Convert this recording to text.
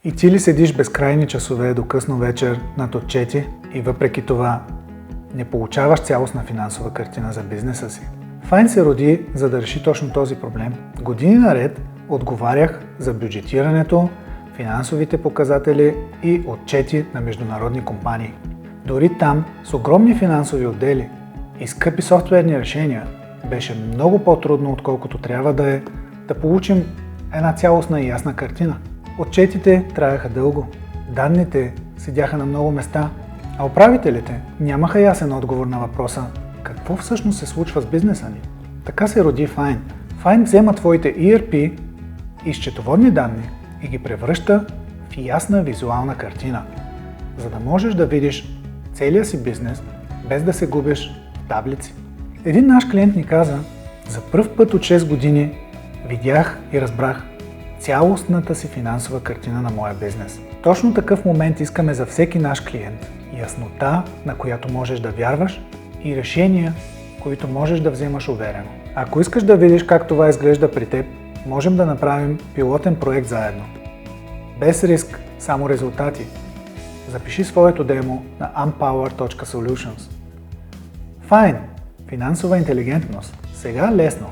И ти ли седиш безкрайни часове до късно вечер над отчети и въпреки това не получаваш цялостна финансова картина за бизнеса си? Find се роди, за да реши точно този проблем. Години наред отговарях за бюджетирането, финансовите показатели и отчети на международни компании. Дори там, с огромни финансови отдели и скъпи софтуерни решения, беше много по-трудно, отколкото трябва да е, да получим една цялостна и ясна картина. Отчетите траеха дълго, данните седяха на много места, а управителите нямаха ясен отговор на въпроса какво всъщност се случва с бизнеса ни. Така се роди Find. Find взема твоите ERP и счетоводни данни и ги превръща в ясна визуална картина, за да можеш да видиш целия си бизнес без да се губиш в таблици. Един наш клиент ни каза: за пръв път от 6 години видях и разбрах цялостната си финансова картина на моя бизнес. Точно такъв момент искаме за всеки наш клиент. Яснота, на която можеш да вярваш и решения, които можеш да вземаш уверено. Ако искаш да видиш как това изглежда при теб, можем да направим пилотен проект заедно. Без риск, само резултати. Запиши своето демо на unpower.solutions. Find. Финансова интелигентност. Сега лесно.